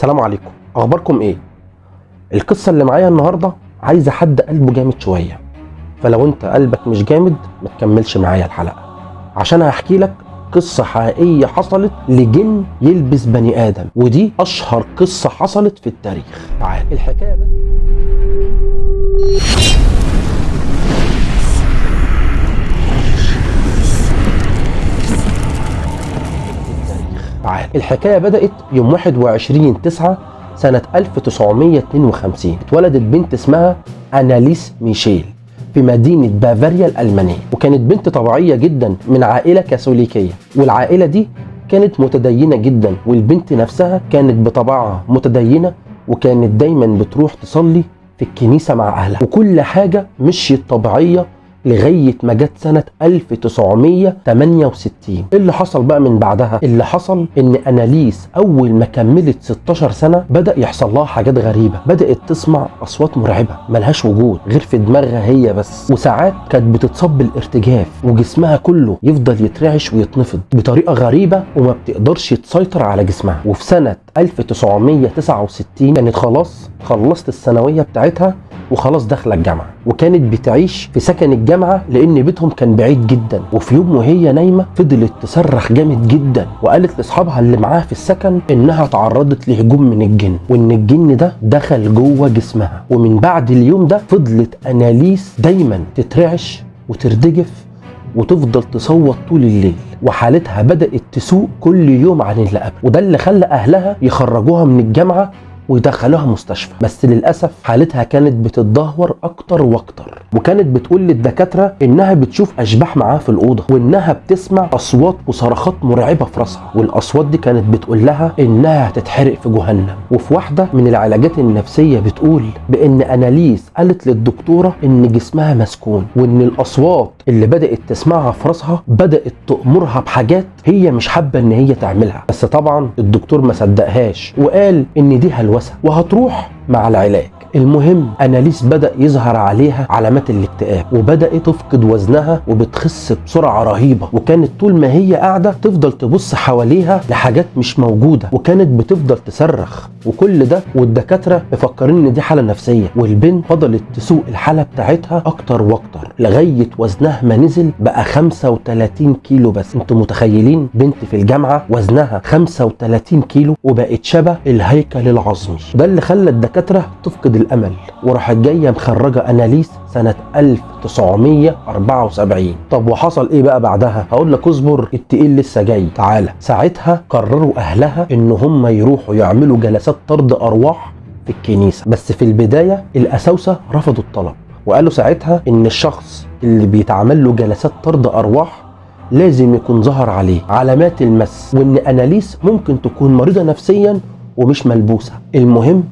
السلام عليكم، اخباركم ايه؟ القصه اللي معايا النهارده عايزه حد قلبه جامد شويه، فلو انت قلبك مش جامد ما تكملش معايا الحلقه، عشان هحكي لك قصه حقيقيه حصلت لجن يلبس بني ادم، ودي اشهر قصه حصلت في التاريخ. تعال الحكايه بقى. الحكايه بدات يوم 21/9 سنة 1952. اتولدت بنت اسمها أناليس ميشيل في مدينة بافاريا الألمانية، وكانت بنت طبيعية جدا من عائلة كاثوليكية، والعائلة دي كانت متدينة جدا، والبنت نفسها كانت بطبعها متدينة، وكانت دايما بتروح تصلي في الكنيسة مع أهلها، وكل حاجة مشيت طبيعية لغاية ما جت سنة 1968. اللي حصل بقى من بعدها؟ اللي حصل ان أناليس اول ما كملت 16 سنة بدأ يحصل لها حاجات غريبة، بدأت تسمع اصوات مرعبة ملهاش وجود غير في دماغها هي بس، وساعات كانت بتصاب بالارتجاف وجسمها كله يفضل يترعش ويتنفض بطريقة غريبة وما بتقدرش تسيطر على جسمها. وفي سنة 1969 كانت خلاص خلصت الثانوية بتاعتها وخلاص داخله الجامعه، وكانت بتعيش في سكن الجامعه لان بيتهم كان بعيد جدا. وفي يوم وهي نايمه فضلت تصرخ جامد جدا، وقالت لاصحابها اللي معاها في السكن انها تعرضت لهجوم من الجن، وان الجن ده دخل جوه جسمها. ومن بعد اليوم ده فضلت أناليس دايما تترعش وتردجف وتفضل تصوت طول الليل، وحالتها بدأت تسوء كل يوم عن اللي قبل، وده اللي خلى اهلها يخرجوها من الجامعه ويدخلوها مستشفى. بس للأسف حالتها كانت بتتدهور أكتر وأكتر، وكانت بتقول للدكاترة إنها بتشوف أشباح معاها في الأوضة، وإنها بتسمع أصوات وصرخات مرعبة في راسها، والأصوات دي كانت بتقول لها إنها هتتحرق في جهنم. وفي واحدة من العلاجات النفسية بتقول بإن أناليس قالت للدكتورة إن جسمها مسكون، وإن الأصوات اللي بدأت تسمعها في راسها بدأت تأمرها بحاجات هي مش حابة إن هي تعملها. بس طبعا الدكتور ما صدقهاش وقال إن دي هلوسة وهتروح مع العلاج. المهم أناليس بدأ يظهر عليها علامات الاكتئاب، وبدأت تفقد وزنها وبتخس بسرعة رهيبة، وكانت طول ما هي قاعدة تفضل تبص حواليها لحاجات مش موجودة، وكانت بتفضل تصرخ، وكل ده والدكاترة مفكرين ان دي حالة نفسية. والبنت فضلت تسوق الحالة بتاعتها اكتر واكتر لغاية وزنها ما نزل بقى 35 كيلو بس. انتوا متخيلين بنت في الجامعة وزنها 35 كيلو وبقت شبه الهيكل العظمي؟ ده اللي خلى الدكاترة تفقد الامل، وراحت جايه مخرجه أناليس سنه 1974. طب وحصل ايه بقى بعدها؟ هقول لك اصبر، التقيل لسه جاي. تعالى. ساعتها قرروا اهلها ان هم يروحوا يعملوا جلسات طرد ارواح في الكنيسه، بس في البدايه الاساوسه رفضوا الطلب، وقالوا ساعتها ان الشخص اللي بيتعمل له جلسات طرد ارواح لازم يكون ظهر عليه علامات المس، وان أناليس ممكن تكون مريضه نفسيا ومش ملبوسه. المهم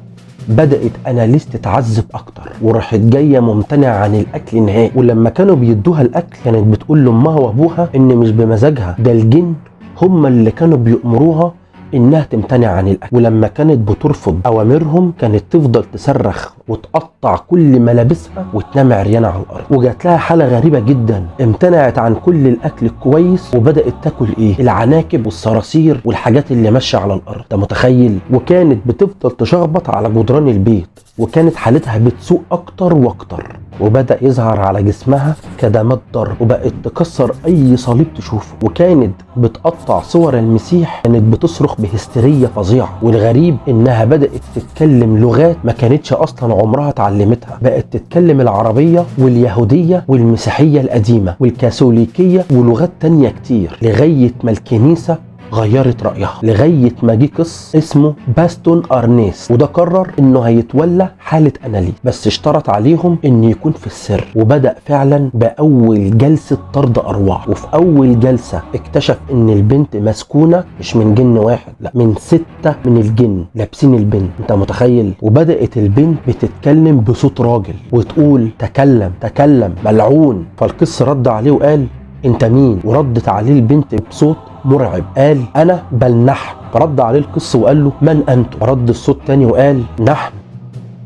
بدأت أناليس تتعذب أكتر، وراحت جاية ممتنعة عن الأكل نهائي، ولما كانوا بيدوها الأكل كانت بتقول لأمها وأبوها إن مش بمزاجها، ده الجن هم اللي كانوا بيأمروها إنها تمتنع عن الأكل. ولما كانت بترفض أوامرهم كانت تفضل تصرخ وتقطع كل ملابسها وتنام عريانة على الأرض. وجات لها حالة غريبة جدا، امتنعت عن كل الأكل الكويس وبدأت تاكل العناكب والصراصير والحاجات اللي ماشية على الأرض. ده متخيل؟ وكانت بتفضل تشخبط على جدران البيت، وكانت حالتها بتسوء أكتر وأكتر، وبدأ يظهر على جسمها كدمات ضرب، وبقت تكسر أي صليب تشوفه، وكانت بتقطع صور المسيح، كانت بتصرخ بهستيرية فظيعة. والغريب إنها بدأت تتكلم لغات ما كانتش أصلا عمرها اتعلمتها، بقت تتكلم العربية واليهودية والمسيحية القديمة والكاثوليكية ولغات تانية كتير، لغاية ما الكنيسة غيرت رأيها، لغاية ما جه قس اسمه باستون أرنيس، وده قرر انه هيتولى حالة أناليس، بس اشترط عليهم ان يكون في السر. وبدأ فعلا بأول جلسة طرد أرواح، وفي أول جلسة اكتشف ان البنت مسكونة مش من جن واحد، لا من 6 من الجن لابسين البنت. انت متخيل؟ وبدأت البنت بتتكلم بصوت راجل وتقول تكلم تكلم ملعون. فالقس رد عليه وقال انت مين؟ وردت عليه البنت بصوت مرعب، قال انا بل نحن. فرد عليه القس وقال له من انتم؟ رد الصوت تاني وقال نحن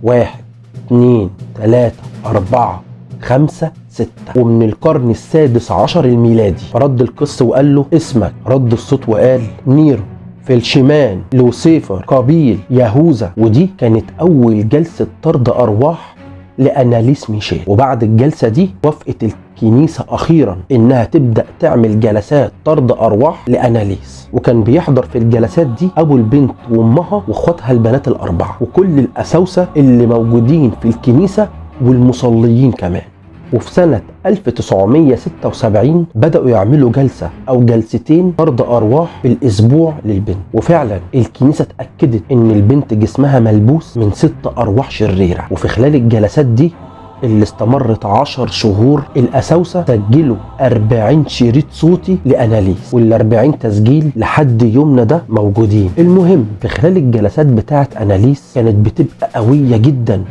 1 2 3 4 5 6 ومن القرن السادس عشر الميلادي. فرد القس وقال له اسمك؟ رد الصوت وقال نيرو في الشمال، لوسيفر، قابيل، يهوذا. ودي كانت أول جلسة طرد أرواح لأناليس ميشيل. وبعد الجلسة دي وافقت الكنيسة أخيرا إنها تبدأ تعمل جلسات طرد أرواح لأناليس، وكان بيحضر في الجلسات دي أبو البنت وأمها وأخواتها البنات الأربعة وكل الأساوسة اللي موجودين في الكنيسة والمصليين كمان. وفي سنة 1976 بدأوا يعملوا جلسة أو جلستين طرد أرواح في الأسبوع للبنت، وفعلا الكنيسة اتأكدت إن البنت جسمها ملبوس من 6 أرواح شريرة. وفي خلال الجلسات دي اللي استمرت 10 شهور الأساوسة سجلوا 40 شريط صوتي لأناليس، وال40 تسجيل لحد يومنا ده موجودين. المهم في خلال الجلسات بتاعت أناليس كانت بتبقى قوية جدا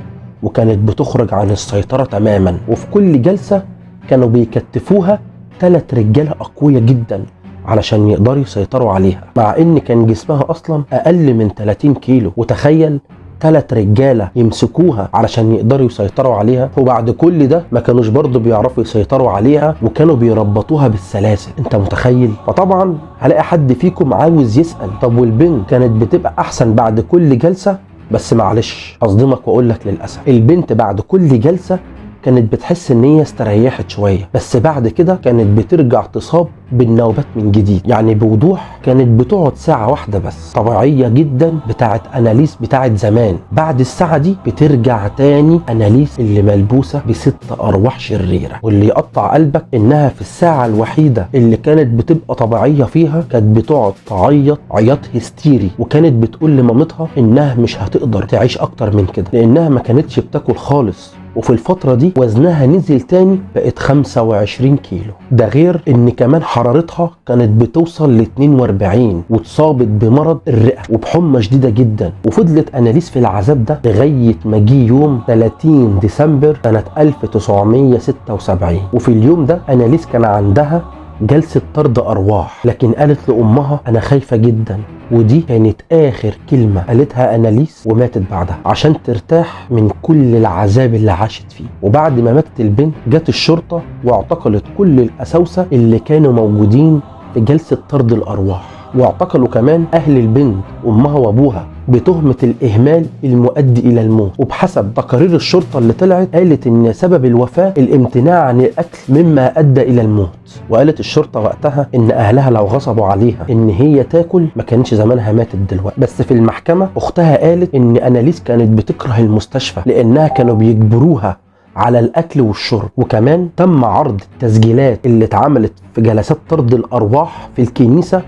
وكانت بتخرج عن السيطرة تماما. وفي كل جلسة كانوا بيكتفوها 3 رجالة أقوياء جدا علشان يقدروا يسيطروا عليها، مع ان كان جسمها اصلا اقل من 30 كيلو. وتخيل 3 رجالة يمسكوها علشان يقدروا يسيطروا عليها، وبعد كل ده ما كانوش برضو بيعرفوا يسيطروا عليها وكانوا بيربطوها بالسلاسل. انت متخيل؟ فطبعا هلاقي حد فيكم عاوز يسأل طب والبنت كانت بتبقى احسن بعد كل جلسة؟ بس معلش اصدمك واقول لك للاسف البنت بعد كل جلسة كانت بتحس ان هي استريحت شويه، بس بعد كده كانت بترجع تصاب بالنوبات من جديد. يعني بوضوح كانت بتقعد ساعه واحده بس طبيعيه جدا بتاعت اناليس بتاعت زمان، بعد الساعه دي بترجع تاني اناليس اللي ملبوسه ب6 ارواح شريره. واللي يقطع قلبك انها في الساعه الوحيده اللي كانت بتبقى طبيعيه فيها كانت بتقعد تعيط عياط هستيري، وكانت بتقول لمامتها انها مش هتقدر تعيش اكتر من كده لانها ما كانتش بتاكل خالص. وفي الفترة دي وزنها نزل تاني بقت 25 كيلو. ده غير ان كمان حرارتها كانت بتوصل ل 42 واتصابت بمرض الرئة وبحمى شديدة جدا. وفضلت اناليس في العذاب ده لغاية ما جه يوم 30 ديسمبر سنة 1976. وفي اليوم ده اناليس كان عندها جلسة طرد أرواح، لكن قالت لأمها أنا خايفة جدا. ودي كانت آخر كلمة قالتها أناليس وماتت بعدها عشان ترتاح من كل العذاب اللي عاشت فيه. وبعد ما ماتت البنت جت الشرطة واعتقلت كل الأساوسة اللي كانوا موجودين في جلسة طرد الأرواح، واعتقلوا كمان أهل البنت أمها وأبوها بتهمة الإهمال المؤدي إلى الموت. وبحسب تقارير الشرطة اللي طلعت قالت إن سبب الوفاة الامتناع عن الأكل مما أدى إلى الموت. وقالت الشرطة وقتها إن أهلها لو غصبوا عليها إن هي تاكل ما كانش زمانها ماتت دلوقتي. بس في المحكمة أختها قالت إن أناليس كانت بتكره المستشفى لأنها كانوا بيجبروها على الأكل والشرب. وكمان تم عرض التسجيلات اللي اتعملت في جلسات طرد الأرواح في الكنيسة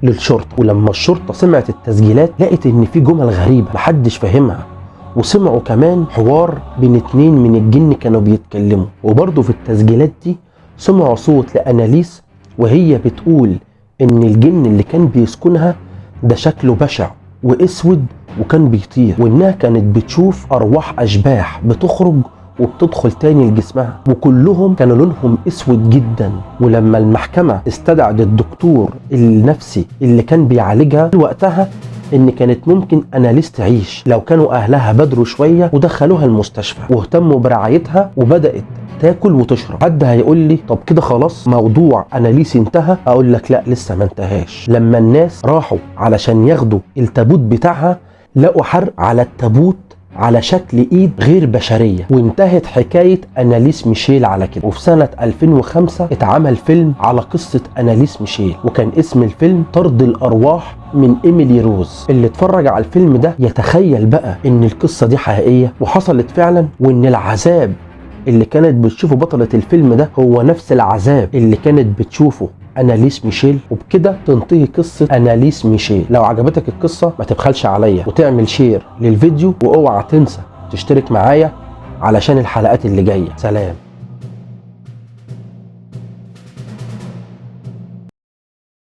للشرطة. ولما الشرطة سمعت التسجيلات لقت ان في جمل غريبة محدش فاهمها، وسمعوا كمان حوار بين 2 من الجن كانوا بيتكلموا. وبرضه في التسجيلات دي سمعوا صوت لأناليس وهي بتقول ان الجن اللي كان بيسكنها ده شكله بشع واسود وكان بيطير، وانها كانت بتشوف ارواح اشباح بتخرج وبتدخل تاني لجسمها، وكلهم كانوا لونهم اسود جدا. ولما المحكمة استدعت الدكتور النفسي اللي كان بيعالجها وقتها ان كانت ممكن أناليس تعيش لو كانوا اهلها بادروا شوية ودخلوها المستشفى واهتموا برعايتها وبدأت تاكل وتشرب. حد هيقول لي طب كده خلاص موضوع أناليس انتهى؟ اقول لك لا، لسه ما انتهاش. لما الناس راحوا علشان ياخدوا التابوت بتاعها لقوا حرق على التابوت على شكل ايد غير بشرية، وانتهت حكاية أناليس ميشيل على كده. وفي سنة 2005 اتعمل فيلم على قصة أناليس ميشيل وكان اسم الفيلم طرد الأرواح من إيميلي روز. اللي اتفرج على الفيلم ده يتخيل بقى ان القصة دي حقيقية وحصلت فعلا، وان العذاب اللي كانت بتشوفه بطلة الفيلم ده هو نفس العذاب اللي كانت بتشوفه أناليس ميشيل. وبكده تنتهي قصة أناليس ميشيل. لو عجبتك القصة ما تبخلش عليا وتعمل شير للفيديو، واوعى تنسى تشترك معايا علشان الحلقات اللي جاية. سلام.